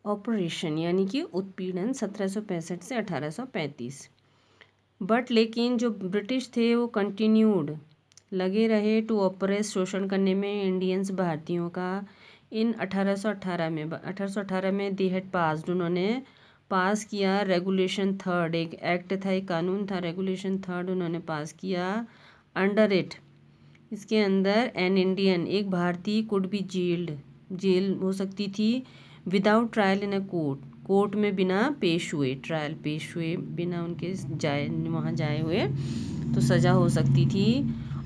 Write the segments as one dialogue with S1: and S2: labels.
S1: Operation यानी कि उत्पीड़न 1765 से 1835। बट लेकिन जो ब्रिटिश थे वो कंटिन्यूड लगे रहे टू ऑपरेस, शोषण करने में इंडियंस भारतीयों का। इन 1818 में दे हैड पास्ड, उन्होंने पास किया रेगुलेशन थर्ड, एक एक्ट था, एक कानून था, रेगुलेशन थर्ड उन्होंने पास किया। अंडर इट, इसके अंदर एन इंडियन, एक भारतीय कुड बी जेल्ड, जेल हो सकती थी without trial in a court, court में बिना पेश हुए, ट्रायल पेश हुए बिना उनके जाए वहाँ जाए हुए तो सज़ा हो सकती थी।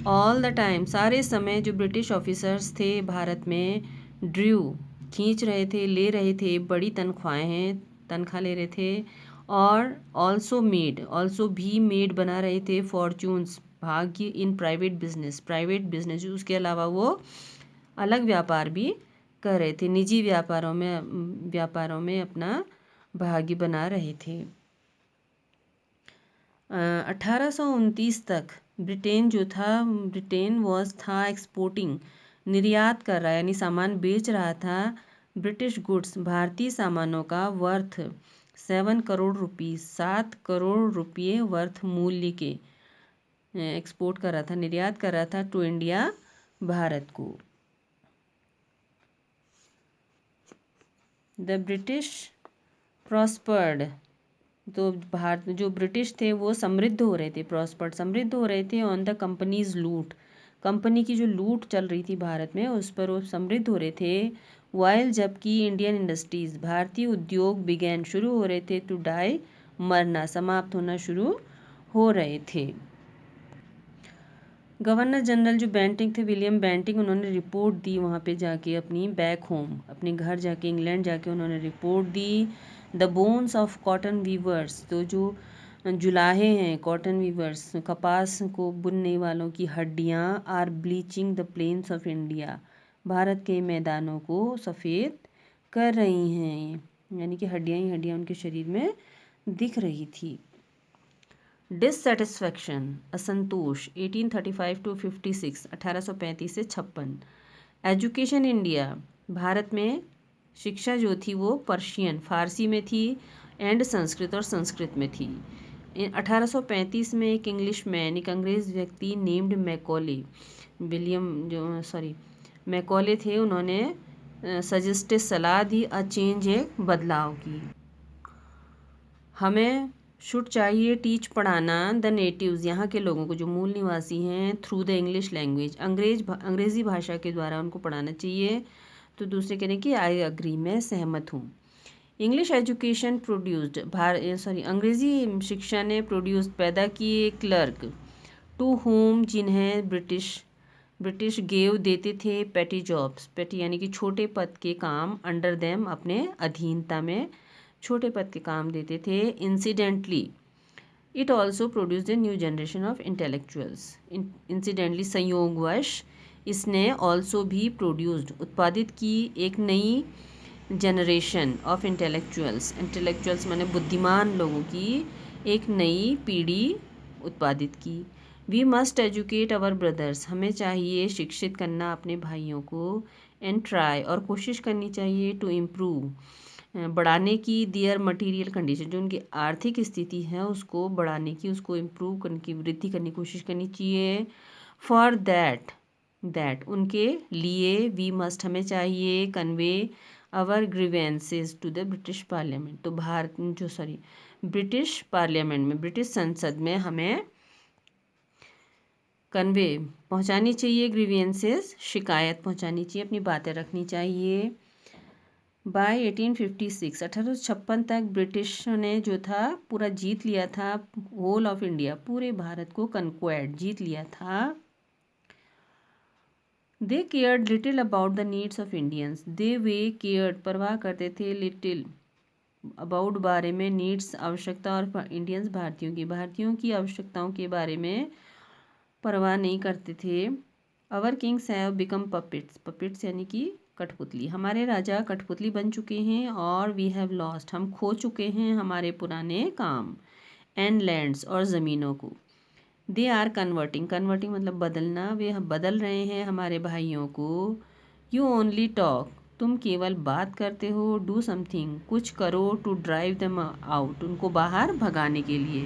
S1: ऑल द टाइम, सारे समय जो ब्रिटिश ऑफिसर्स थे भारत में, ड्रू खींच रहे थे, ले रहे थे बड़ी तनख्वाहें, तनख्वाह ले रहे थे, और ऑल्सो भी मेड बना रहे थे फॉर्च्यून्स, भाग्य इन प्राइवेट बिजनेस, उसके अलावा वो अलग व्यापार भी कर रहे थे, निजी व्यापारों में अपना भाग्य बना रहे थे। 1829 तक ब्रिटेन था एक्सपोर्टिंग, निर्यात कर रहा है, यानी सामान बेच रहा था, ब्रिटिश गुड्स, भारतीय सामानों का वर्थ 7 करोड़ रुपीस, 7 करोड़ रुपये वर्थ मूल्य के एक्सपोर्ट कर रहा था, निर्यात कर रहा था टू इंडिया, भारत को। द ब्रिटिश प्रॉस्पर्ड, तो भारत जो ब्रिटिश थे वो समृद्ध हो रहे थे, समृद्ध हो रहे थे ऑन द कंपनीज लूट, कंपनी की जो लूट चल रही थी भारत में उस पर वो समृद्ध हो रहे थे। वाइल, जबकि इंडियन इंडस्ट्रीज, भारतीय उद्योग, बिगैन शुरू हो रहे थे टू डाई, मरना, समाप्त होना शुरू हो रहे थे। गवर्नर जनरल जो बेंटिंग थे, विलियम बेंटिंग, उन्होंने रिपोर्ट दी वहाँ पे जाके, अपनी बैक होम, अपने घर जाके, इंग्लैंड जाके उन्होंने रिपोर्ट दी। The bones of cotton weavers, तो जो जुलाहे हैं कॉटन वीवर्स, कपास को बुनने वालों की हड्डियाँ, are bleaching the plains of India, Bharat के मैदानों को सफ़ेद कर रही हैं, यानी कि हड्डियाँ ही हड्डियाँ उनके शरीर में दिख रही थी। डिससेटिस्फैक्शन, असंतोष, 1835 टू 56, 1835 से 56। एजुकेशन इंडिया, भारत में शिक्षा जो थी वो पर्शियन, फारसी में थी, एंड संस्कृत, और संस्कृत में थी। 1835 में एक अंग्रेज़ व्यक्ति नेम्ड मैकॉले थे, उन्होंने सजेस्टेड, सलाह दी, अ चेंज, एक बदलाव की। हमें शुड चाहिए टीच, पढ़ाना, द नेटिव्स, यहाँ के लोगों को जो मूल निवासी हैं, थ्रू द इंग्लिश लैंग्वेज, अंग्रेज़ी भाषा के द्वारा उनको पढ़ाना चाहिए। तो दूसरे कहने की आई अग्री, मैं सहमत हूँ। इंग्लिश एजुकेशन प्रोड्यूस्ड, अंग्रेज़ी शिक्षा ने प्रोड्यूस, पैदा किए, क्लर्क, टू होम, जिन्हें ब्रिटिश गेव, देते थे, पेटी जॉब्स, पेटी यानी कि छोटे पद के काम, अंडर देम, अपने अधीनता में छोटे पद के काम देते थे। Incidentally it also produced a new generation of intellectuals, incidentally, संयोगवश, इसने ऑल्सो भी प्रोड्यूस्ड, उत्पादित की, एक नई जनरेशन ऑफ इंटेलेक्चुअल्स माने बुद्धिमान लोगों की एक नई पीढ़ी उत्पादित की। We must educate our brothers, हमें चाहिए शिक्षित करना अपने भाइयों को, एंड ट्राई, और कोशिश करनी चाहिए, टू इम्प्रूव, बढ़ाने की, दियर मटीरियल कंडीशन, जो उनकी आर्थिक स्थिति है उसको बढ़ाने की, उसको इम्प्रूव करने की, वृद्धि करने की कोशिश करनी चाहिए। फॉर दैट उनके लिए, वी मस्ट, हमें चाहिए, convey our grievances to the British parliament, तो ब्रिटिश पार्लियामेंट में, ब्रिटिश संसद में हमें कन्वे, पहुंचानी चाहिए, ग्रीवेंसेस, शिकायत पहुंचानी चाहिए, अपनी बातें रखनी चाहिए। बाय 1856, 1856 तक ब्रिटिश ने जो था पूरा जीत लिया था, होल ऑफ इंडिया, पूरे भारत को कन्क्वेर्ड, जीत लिया था। They cared little about the needs of Indians, cared, परवाह करते थे, लिटिल, अबाउट, बारे में, नीड्स, आवश्यकता, और इंडियंस, भारतीयों की आवश्यकताओं के बारे में परवाह नहीं करते थे। अवर किंग्स हैव बिकम पपिट्स यानी कि कठपुतली, हमारे राजा कठपुतली बन चुके हैं, और वी हैव लॉस्ट, हम खो चुके हैं हमारे पुराने काम, एंड लैंड्स, और ज़मीनों को। दे आर कन्वर्टिंग मतलब बदलना, वे बदल रहे हैं हमारे भाइयों को। यू ओनली टॉक, तुम केवल बात करते हो, डू समथिंग, कुछ करो, टू ड्राइव देम आउट, उनको बाहर भगाने के लिए।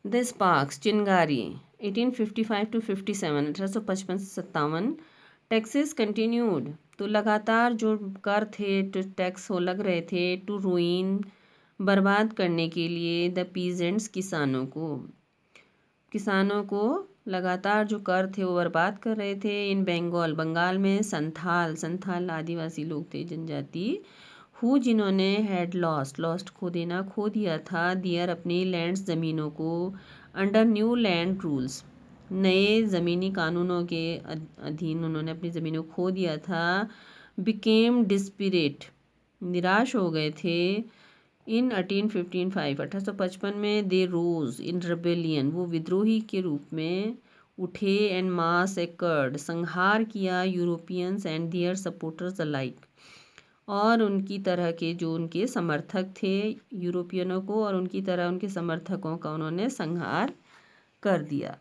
S1: द स्पार्क्स, चिंगारी, 1855 टू 57, 1855 से 57। टैक्सेस कंटिन्यूड, तो लगातार जो कर थे, तो टैक्स हो लग रहे थे, टू रूइन, बर्बाद करने के लिए, द पीजेंट्स, किसानों को लगातार जो कर थे वो बर्बाद कर रहे थे। इन बंगाल, बंगाल में संथाल आदिवासी लोग थे, जनजाति, हु, जिन्होंने हैड लॉस्ट खो दिया था, दियर, अपनी लैंड्स, ज़मीनों को, अंडर न्यू लैंड रूल्स, नए ज़मीनी कानूनों के अधीन उन्होंने अपनी ज़मीनों को खो दिया था। बिकेम डिस्पिरेट, निराश हो गए थे। इन 1855 में दे रोज इन रेबेलियन, वो विद्रोही के रूप में उठे। एंड मास एकर्ड, संहार किया, Europeans and their supporters alike, और उनकी तरह के जो उनके समर्थक थे, यूरोपियनों को और उनकी तरह उनके समर्थकों का उन्होंने संहार कर दिया।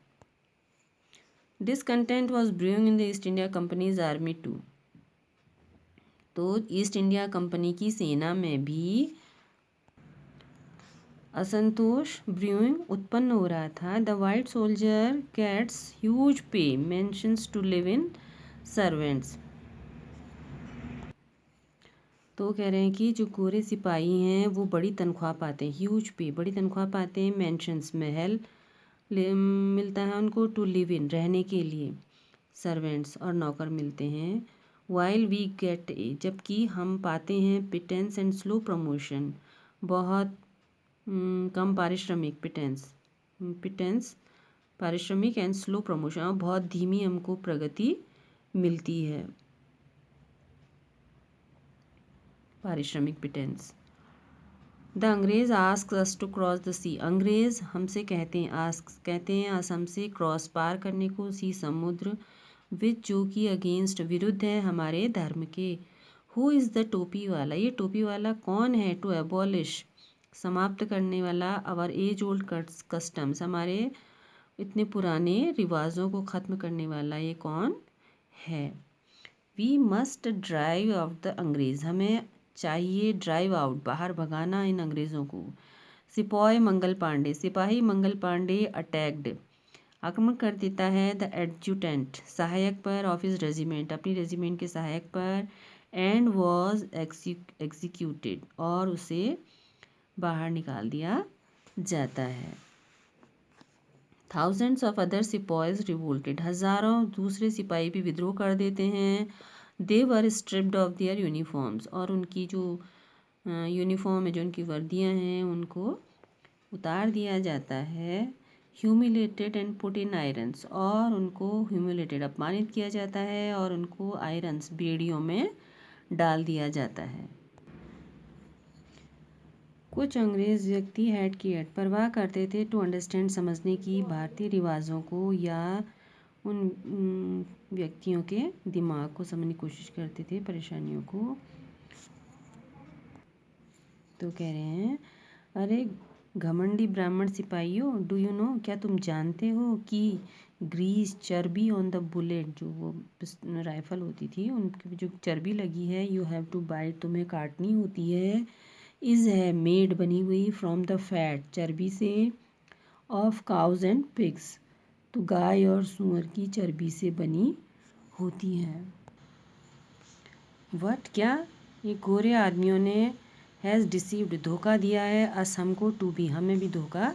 S1: Discontent was brewing in the East India company's army too, तो ईस्ट इंडिया कंपनी की सेना में भी असंतोष, ब्रूइंग, उत्पन्न हो रहा था। The white soldier gets huge pay, mansions to live in servants, तो कह रहे हैं कि जो गोरे सिपाही हैं वो बड़ी तनख्वाह पाते हैं, ह्यूज पे, बड़ी तनख्वाह पाते हैं, मेंशंस, महल मिलता है उनको, टू लिव इन, रहने के लिए, सर्वेंट्स, और नौकर मिलते हैं। वाइल वी गेट ए, जबकि हम पाते हैं पिटेंस एंड स्लो प्रमोशन, बहुत कम पारिश्रमिक, पिटेंस पारिश्रमिक, एंड स्लो प्रमोशन, और बहुत धीमी हमको प्रगति मिलती है, पारिश्रमिक, पिटेंस। द अंग्रेज ask us to cross the sea, अंग्रेज हमसे कहते हैं, कहते हैं अस हमसे, क्रॉस, पार करने को, सी, समुद्र, विच, जो कि, अगेंस्ट, विरुद्ध है हमारे धर्म के। हु इज़ द, टोपी वाला, ये टोपी वाला कौन है। टू एबॉलिश, समाप्त करने वाला, आवर एज ओल्ड कस्टम्स, हमारे इतने पुराने रिवाजों को ख़त्म करने वाला ये कौन है। We must drive out the अंग्रेज़, हमें चाहिए ड्राइव आउट, बाहर भगाना इन अंग्रेज़ों को। सिपाही मंगल पांडे, सिपाही मंगल पांडे अटैक्ड, आक्रमण कर देता है, द एडजुटेंट, सहायक पर, ऑफ हिज रेजिमेंट, अपनी रेजिमेंट के सहायक पर, एंड वॉज एग्जीक्यूटेड, और उसे बाहर निकाल दिया जाता है। थाउजेंड्स ऑफ अदर सिपाहीज रिवोल्टेड, हज़ारों दूसरे सिपाही भी विद्रोह कर देते हैं। दे वर स्ट्रिप्ड ऑफ देयर यूनिफॉर्म्स, और उनकी जो यूनिफॉर्म है, जो उनकी वर्दियां हैं, उनको उतार दिया जाता है। Humiliated and put in irons, और उनको ह्यूमिलेटेड, अपमानित किया जाता है, और उनको आयरन्स, बेड़ियों में डाल दिया जाता है। कुछ अंग्रेज़ व्यक्ति हैड केयर्ड, परवाह करते थे, टू अंडरस्टैंड, समझने की, भारतीय रिवाजों को, या उन व्यक्तियों के दिमाग को समझने की कोशिश करते थे, परेशानियों को। तो कह रहे हैं, अरे घमंडी ब्राह्मण सिपाहियों, डू यू नो, क्या तुम जानते हो कि ग्रीस, चर्बी, ऑन द बुलेट, जो वो राइफल होती थी उनकी जो चर्बी लगी है, यू हैव टू बाइट, तुम्हें काटनी होती है, इज़ है, मेड, बनी हुई, फ्रॉम द फैट, चर्बी से, ऑफ काउज एंड पिग्स, तो गाय और सूअर की चर्बी से बनी होती है। वट, क्या, ये गोरे आदमियों ने, हैज़ डिसीव्ड, धोखा दिया है, अस, हमको, टू बी, हमें भी धोखा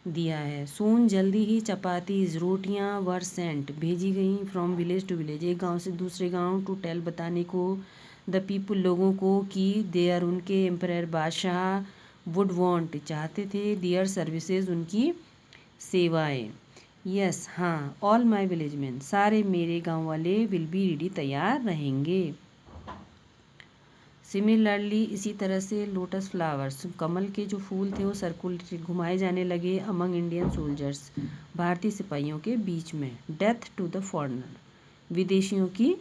S1: दिया है। सून, जल्दी ही, चपातीज, रोटियां, वर सेंट, भेजी गई, फ्रॉम विलेज टू विलेज, एक गांव से दूसरे गांव, टू टेल, बताने को, द पीपल, लोगों को, कि दे आर, उनके एम्परर, बादशाह, वुड वांट, चाहते थे, दियर सर्विसेज, उनकी सेवाएं। यस, हाँ, ऑल माई विलेज मैन, सारे मेरे गांव वाले, विल बी रेडी, तैयार रहेंगे। सिमिलरली, इसी तरह से, लोटस फ्लावर्स, कमल के जो फूल थे वो सर्कुलेट, घुमाए जाने लगे, अमंग इंडियन सोल्जर्स, भारतीय सिपाहियों के बीच में। डेथ टू द फॉरेनर, विदेशियों की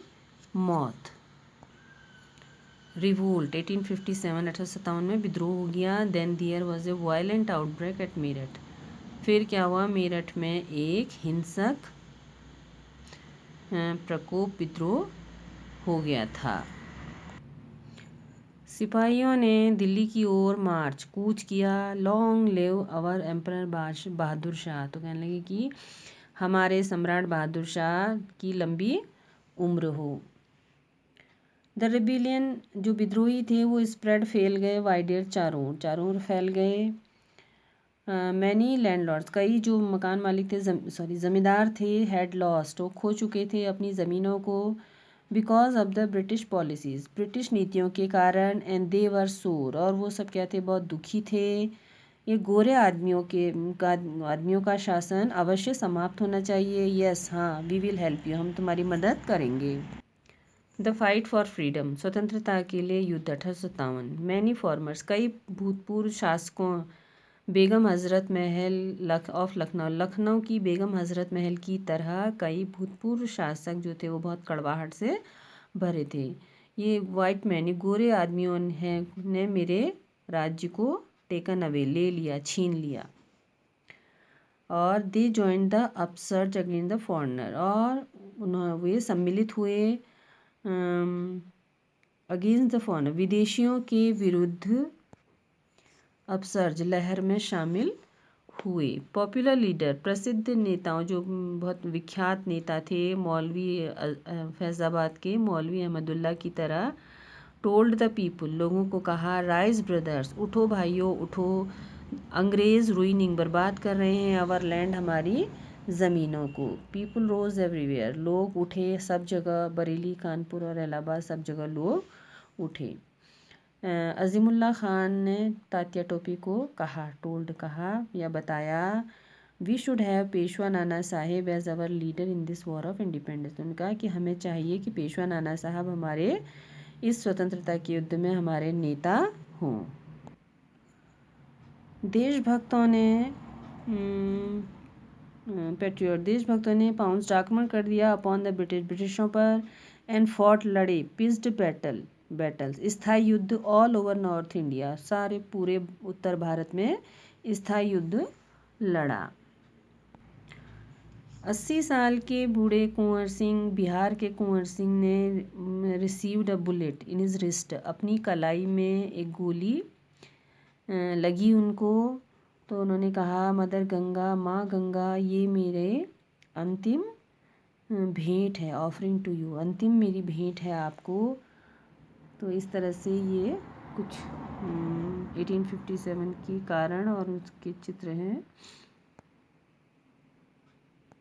S1: मौत। रिवोल्ट, 1857, 1857 में विद्रोह हो गया। Then there was a violent outbreak at Meerut, फिर क्या हुआ, मेरठ में एक हिंसक प्रकोप, विद्रोह हो गया था। सिपाहियों ने दिल्ली की ओर मार्च कूच किया। Long live our emperor Bahadur Shah, तो कहने लगे कि हमारे सम्राट बहादुर शाह की लंबी उम्र हो। द रेबिलियन, जो विद्रोही थे वो स्प्रेड फैल गए वाइडेड, चारों ओर फैल गए। मैनी लैंडलॉर्ड्स, कई जो मकान मालिक थे, ज़मींदार थे, हैड लॉस्ट, वो खो चुके थे अपनी ज़मीनों को, because of the British policies, British नीतियों के कारण, एंड दे वर सोर, और वो सब क्या थे, बहुत दुखी थे। ये गोरे आदमियों का शासन अवश्य समाप्त होना चाहिए। यस, हाँ, वी विल हेल्प यू, हम तुम्हारी मदद करेंगे। द फाइट फॉर फ्रीडम, स्वतंत्रता के लिए युद्ध, 1857। मैनी फॉर्मर्स, कई भूतपूर्व शासकों, बेगम हज़रत महल ऑफ लखनऊ, लखनऊ की बेगम हज़रत महल की तरह कई भूतपूर्व शासक जो थे वो बहुत कड़वाहट से भरे थे। ये वाइट मैन, ये गोरे आदमियों ने मेरे राज्य को टेकन अवे, ले लिया, छीन लिया। और they join the upsurge against the foreigner, और वे सम्मिलित हुए अगेंस्ट द फॉरनर, विदेशियों के विरुद्ध अपसर्ज लहर में शामिल हुए। पॉपुलर लीडर, प्रसिद्ध नेताओं, जो बहुत विख्यात नेता थे, मौलवी फैज़ाबाद के मौलवी अहमदुल्ला की तरह, टोल्ड द पीपल, लोगों को कहा, राइज ब्रदर्स, उठो भाइयों उठो, अंग्रेज़ रूइनिंग, बर्बाद कर रहे हैं, आवर लैंड, हमारी ज़मीनों को। पीपल रोज एवरीवेयर, लोग उठे सब जगह, बरेली, कानपुर और इलाहाबाद, सब जगह लोग उठे। अज़ीमुल्ला ख़ान ने तात्या टोपी को कहा, टोल्ड कहा या बताया, we should have Peshwa Nana Saheb as our leader in this war of independence, उन्होंने कहा कि हमें चाहिए कि पेशवा नाना साहब हमारे इस स्वतंत्रता के युद्ध में हमारे नेता हों। देशभक्तों ने देशभक्तों ने पाउंस आक्रमण कर दिया अपॉन द ब्रिटिशों पर, एंड फॉट, लड़े, पिस्ड बैटल्स, स्थायी युद्ध, ऑल ओवर नॉर्थ इंडिया, सारे पूरे उत्तर भारत में स्थायी युद्ध लड़ा। 80 साल के बूढ़े कुंवर सिंह, बिहार के कुंवर सिंह ने received a bullet in his wrist, अपनी कलाई में एक गोली लगी उनको, तो उन्होंने कहा, मदर गंगा, माँ गंगा, ये मेरे अंतिम भेंट है, ऑफरिंग टू यू, अंतिम मेरी भेंट है आपको। तो इस तरह से ये कुछ 1857 के कारण और उसके चित्र हैं।